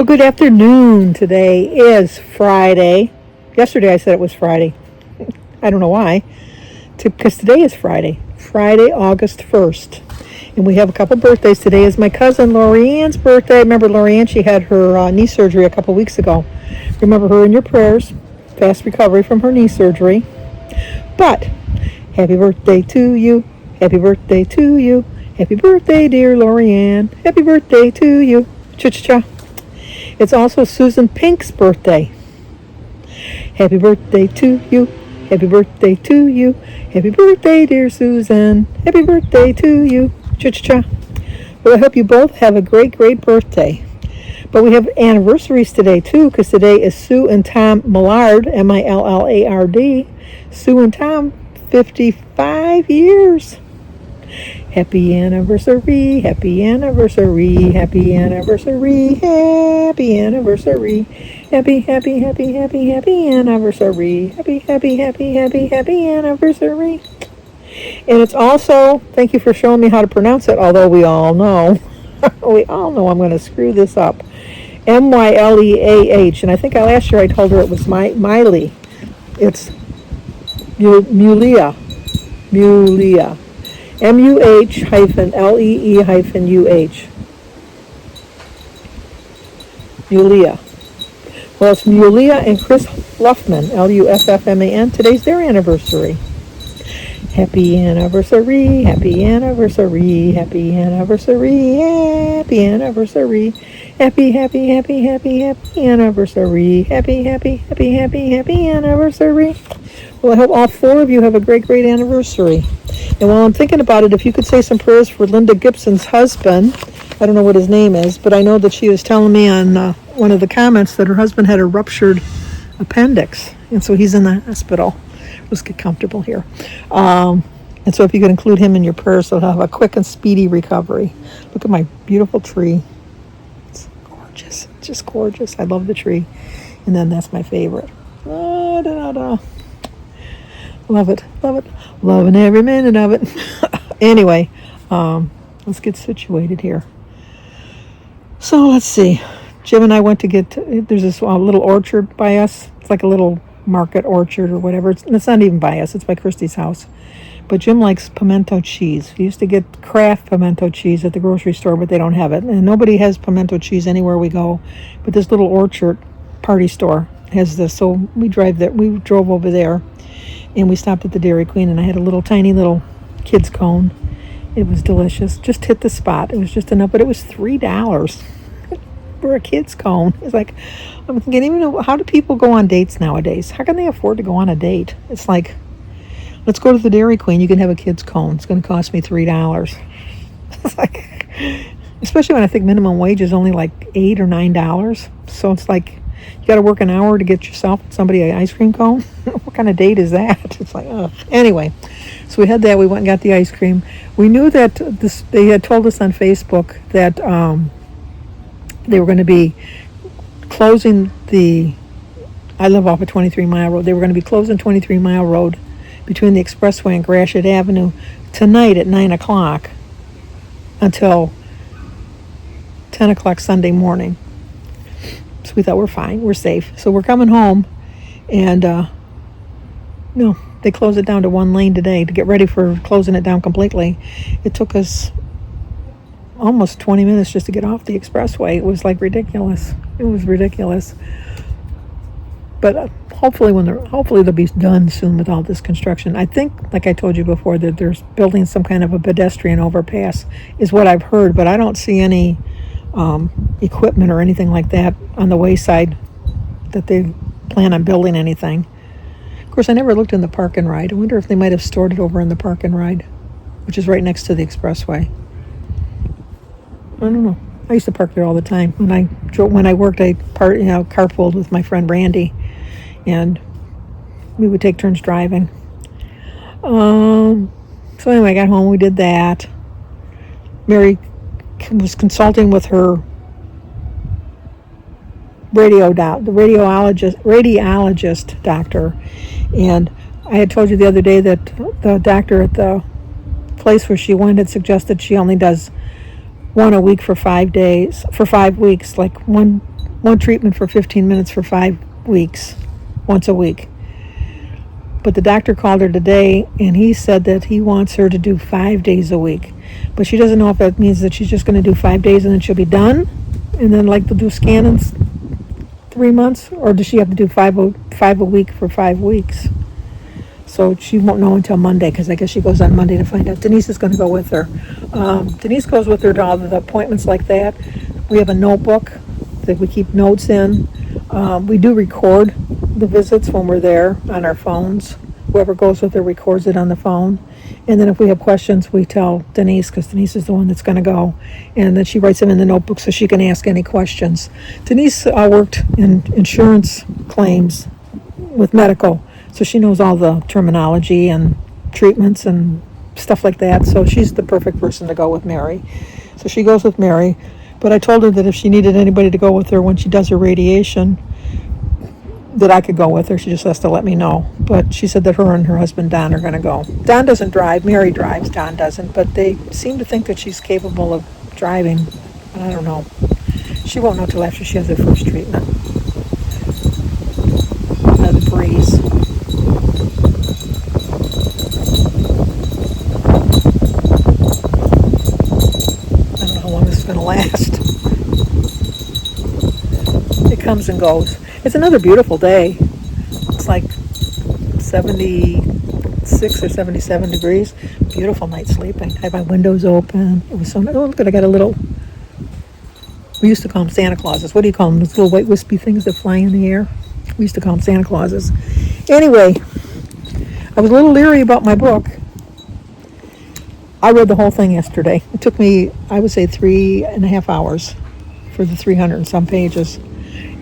Well, good afternoon. Today is Friday. Yesterday I said it was Friday. I don't know why. Because today is Friday. Friday, August 1st. And we have a couple birthdays. Today is my cousin Lorianne's birthday. Remember Lorianne? She had her knee surgery a couple weeks ago. Remember her in your prayers. Fast recovery from her knee surgery. But happy birthday to you. Happy birthday to you. Happy birthday, dear Lorianne. Happy birthday to you. Cha-cha-cha. It's also Susan Pink's birthday. Happy birthday to you. Happy birthday to you. Happy birthday, dear Susan. Happy birthday to you. Cha-cha-cha. Well, I hope you both have a great, great birthday. But we have anniversaries today, too, because today is Sue and Tom Millard, Millard. Sue and Tom, 55 years. Happy anniversary, happy anniversary, happy anniversary, happy anniversary, happy, happy, happy, happy, happy anniversary, happy, happy, happy, happy, happy anniversary. And it's also, thank you for showing me how to pronounce it, although we all know I'm going to screw this up. Myleah, and I think last year I told her it was Miley. It's Mulia. MUH-LEE-UH. Mulia. Well, it's Mulia and Chris Luffman, Luffman. Today's their anniversary. Happy anniversary, happy anniversary, happy anniversary, happy anniversary, happy, happy, happy, happy, happy anniversary, happy, happy, happy, happy, happy anniversary. Well, I hope all four of you have a great, great anniversary. And while I'm thinking about it, if you could say some prayers for Linda Gibson's husband. I don't know what his name is, but I know that she was telling me on one of the comments that her husband had a ruptured appendix, and so he's in the hospital. Let's get comfortable here. And so if you could include him in your prayers, so he'll have a quick and speedy recovery. Look at my beautiful tree. It's gorgeous. It's just gorgeous. I love the tree. And then that's my favorite. Love it. Love it. Loving every minute of it. Anyway, let's get situated here. So let's see. Jim and I went to there's this little orchard by us. It's like a little market orchard or whatever. It's not even by us. It's by Christy's house. But Jim likes pimento cheese. He used to get Kraft pimento cheese at the grocery store, but they don't have it. And nobody has pimento cheese anywhere we go. But this little orchard party store has this. So we drove over there, and we stopped at the Dairy Queen, and I had a tiny little kid's cone. It was delicious. Just hit the spot. It was just enough, but it was $3 for a kid's cone. It's like, I'm thinking, how do people go on dates nowadays? How can they afford to go on a date? It's like, let's go to the Dairy Queen. You can have a kid's cone. It's going to cost me $3. It's like, especially when I think minimum wage is only like $8 or $9. So it's like, you got to work an hour to get yourself somebody an ice cream cone. What kind of date is that? It's like, oh. Anyway, so we had that. We went and got the ice cream. We knew that they had told us on Facebook that they were going to be closing I live off a 23 Mile Road. They were going to be closing 23 Mile Road between the Expressway and Gratiot Avenue tonight at 9 o'clock until 10 o'clock Sunday morning. So we thought we're fine, we're safe. So we're coming home, and no, they closed it down to one lane today to get ready for closing it down completely. It took us almost 20 minutes just to get off the expressway. It was like ridiculous. It was ridiculous. But hopefully they'll be done soon with all this construction. I think, like I told you before, that there's building some kind of a pedestrian overpass is what I've heard, but I don't see any equipment or anything like that on the wayside that they plan on building anything. Of course, I never looked in the park and ride. I wonder if they might have stored it over in the park and ride, which is right next to the expressway. I don't know. I used to park there all the time. When I worked, I carpooled with my friend Randy, and we would take turns driving. So anyway, I got home. We did that. Mary was consulting with her radiologist doctor, and I had told you the other day that the doctor at the place where she went had suggested she only does one a week for 5 days, for 5 weeks, like one one treatment for 15 minutes for 5 weeks, once a week. But the doctor called her today, and he said that he wants her to do 5 days a week. But she doesn't know if that means that she's just going to do 5 days and then she'll be done, and then like they'll do scan in 3 months, or does she have to do five a week for 5 weeks? So she won't know until Monday, because I guess she goes on Monday to find out. Denise is going to go with her. Denise goes with her to all the appointments like that. We have a notebook that we keep notes in. We do record the visits when we're there on our phones. Whoever goes with her records it on the phone. And then if we have questions, we tell Denise, because Denise is the one that's going to go. And then she writes them in the notebook so she can ask any questions. Denise worked in insurance claims with medical, so she knows all the terminology and treatments and stuff like that. So she's the perfect person to go with Mary. So she goes with Mary. But I told her that if she needed anybody to go with her when she does her radiation, that I could go with her. She just has to let me know. But she said that her and her husband Don are going to go. Don doesn't drive. Mary drives. Don doesn't. But they seem to think that she's capable of driving. I don't know. She won't know till after she has her first treatment. The breeze. I don't know how long this is going to last. It comes and goes. It's another beautiful day. It's like 76 or 77 degrees. Beautiful night sleeping. I have my windows open. It was so nice. Oh, look at, I got a little, we used to call them Santa Clauses. What do you call them? Those little white wispy things that fly in the air? We used to call them Santa Clauses. Anyway, I was a little leery about my book. I read the whole thing yesterday. It took me, I would say, 3.5 hours for the 300 and some pages.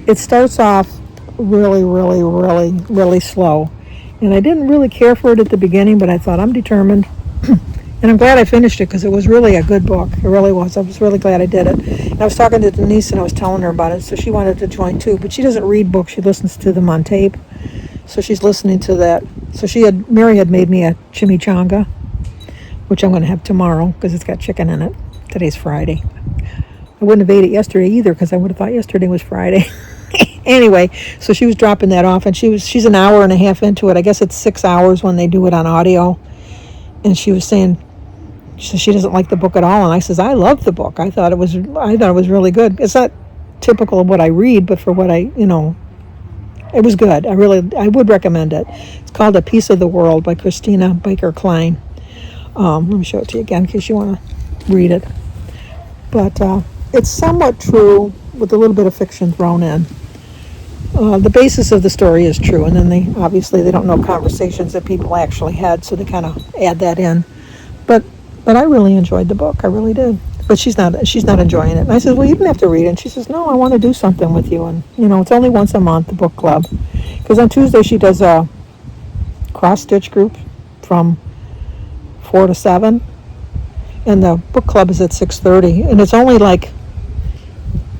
It starts off really slow. And I didn't really care for it at the beginning, but I thought, I'm determined. And I'm glad I finished it, because it was really a good book. It really was. I was really glad I did it. And I was talking to Denise, and I was telling her about it, so she wanted to join too. But she doesn't read books. She listens to them on tape. So she's listening to that. So Mary had made me a chimichanga, which I'm going to have tomorrow, because it's got chicken in it. Today's Friday. I wouldn't have ate it yesterday either, because I would have thought yesterday was Friday. Anyway, so she was dropping that off, and she's an hour and a half into it. I guess it's 6 hours when they do it on audio. And she was saying, she doesn't like the book at all. And I says, I love the book. I thought it was really good. It's not typical of what I read, but for what it was good. I would recommend it. It's called A Piece of the World by Christina Baker Klein. Let me show it to you again in case you want to read it. But it's somewhat true with a little bit of fiction thrown in. The basis of the story is true, and then they don't know conversations that people actually had, so they kind of add that in. But I really enjoyed the book. I really did. But she's not enjoying it. And I said, well, you didn't have to read it. And she says, no, I want to do something with you. And it's only once a month, the book club, because on Tuesday she does a cross stitch group from 4 to 7, and the book club is at 6:30, and it's only like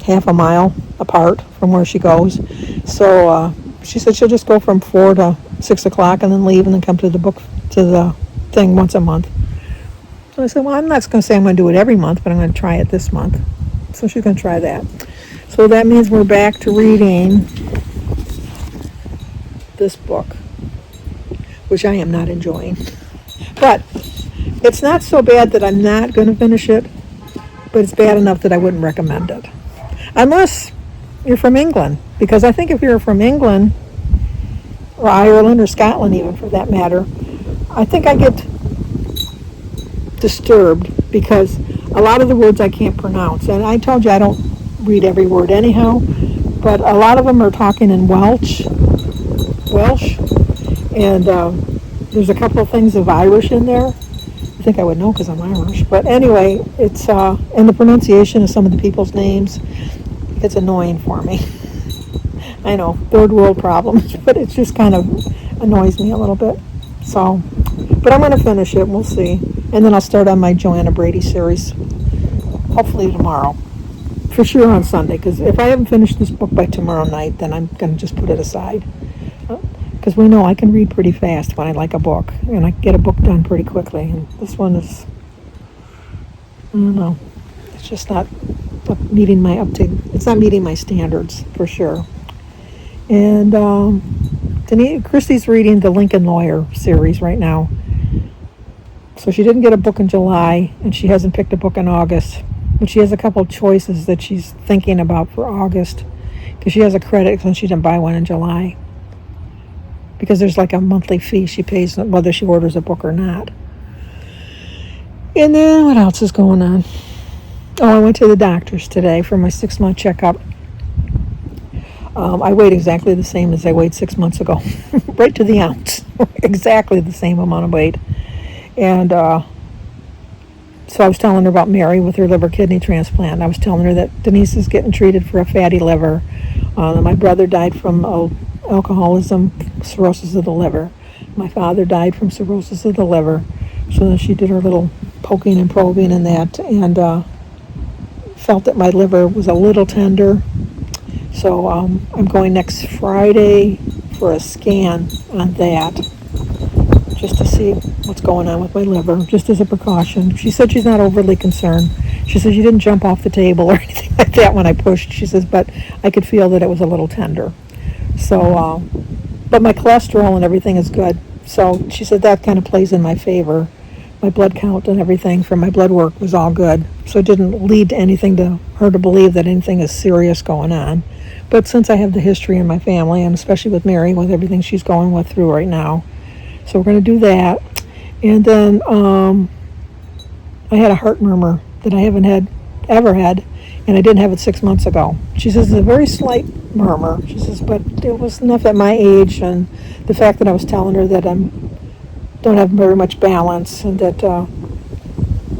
half a mile apart from where she goes. So she said she'll just go from 4 to 6 o'clock and then leave and then come to the thing once a month. So I said, well, I'm not going to say I'm going to do it every month, but I'm going to try it this month. So she's going to try that. So that means we're back to reading this book, which I am not enjoying. But it's not so bad that I'm not going to finish it, but it's bad enough that I wouldn't recommend it. Unless you're from England, because I think if you're from England, or Ireland, or Scotland even for that matter, I think I get disturbed because a lot of the words I can't pronounce. And I told you I don't read every word anyhow, but a lot of them are talking in Welsh, and there's a couple of things of Irish in there. I think I would know because I'm Irish. But anyway, it's and the pronunciation of some of the people's names, it's annoying for me. I know, third world problems, but it just kind of annoys me a little bit. So, but I'm going to finish it. We'll see. And then I'll start on my Joanna Brady series, hopefully tomorrow. For sure on Sunday, because if I haven't finished this book by tomorrow night, then I'm going to just put it aside. Because we know I can read pretty fast when I like a book, and I get a book done pretty quickly. And this one is, I don't know, it's just not meeting my it's not meeting my standards for sure. And Christy's reading the Lincoln Lawyer series right now. So she didn't get a book in July, and she hasn't picked a book in August. But she has a couple of choices that she's thinking about for August, because she has a credit since she didn't buy one in July. Because there's like a monthly fee she pays whether she orders a book or not. And then what else is going on? Oh, I went to the doctor's today for my 6-month checkup. I weighed exactly the same as I weighed 6 months ago, right to the ounce, exactly the same amount of weight. And so I was telling her about Mary with her liver kidney transplant. I was telling her that Denise is getting treated for a fatty liver. That my brother died from alcoholism, cirrhosis of the liver. My father died from cirrhosis of the liver. So then she did her little poking and probing and that, and felt that my liver was a little tender. So I'm going next Friday for a scan on that, just to see what's going on with my liver, just as a precaution. She said she's not overly concerned. She says she didn't jump off the table or anything like that when I pushed. She says, but I could feel that it was a little tender. So, but my cholesterol and everything is good. So she said that kind of plays in my favor. My blood count and everything from my blood work was all good. So it didn't lead to anything to her to believe that anything is serious going on. But since I have the history in my family, and especially with Mary, with everything she's going through right now, so we're going to do that. And then I had a heart murmur that I haven't ever had, and I didn't have it 6 months ago. She says it's a very slight murmur. She says, but it was enough at my age, and the fact that I was telling her that I don't have very much balance, and that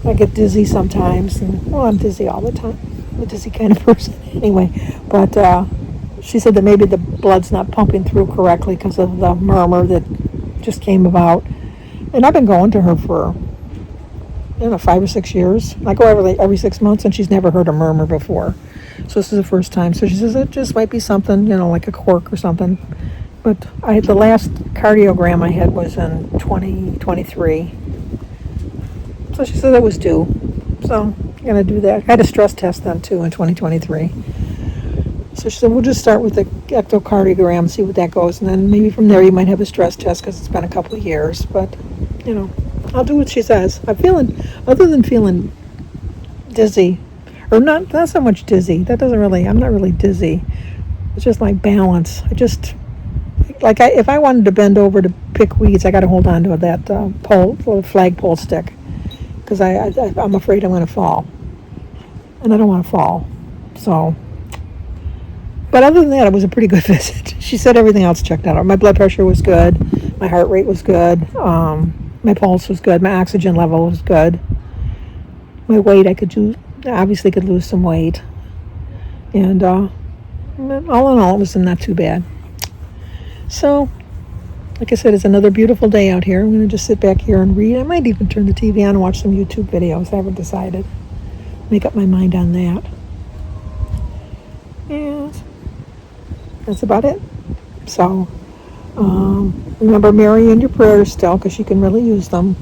I get dizzy sometimes, and well, I'm dizzy all the time. I'm a dizzy kind of person anyway. But she said that maybe the blood's not pumping through correctly because of the murmur that just came about. And I've been going to her for 5 or 6 years. I go every 6 months, and she's never heard a murmur before. So this is the first time. So she says it just might be something, like a quirk or something. But the last cardiogram I had was in 2023. So she said it was due. So I'm going to do that. I had a stress test then too in 2023. So she said, we'll just start with the echocardiogram, see what that goes. And then maybe from there you might have a stress test because it's been a couple of years. But, I'll do what she says. Other than feeling dizzy, or not so much dizzy. I'm not really dizzy. It's just like balance. If I wanted to bend over to pick weeds, I got to hold on to that little flagpole stick, because I'm afraid I'm going to fall, and I don't want to fall. So, but other than that, it was a pretty good visit. She said everything else checked out. My blood pressure was good, my heart rate was good, my pulse was good, my oxygen level was good. My weight, obviously could lose some weight, and all in all, it was not too bad. So, like I said, it's another beautiful day out here. I'm going to just sit back here and read. I might even turn the TV on and watch some YouTube videos. I haven't decided. Make up my mind on that. And that's about it. So, remember Mary in your prayers still, because she can really use them.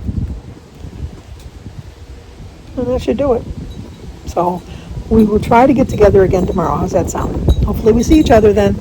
And that should do it. So, we will try to get together again tomorrow. How's that sound? Hopefully we see each other then.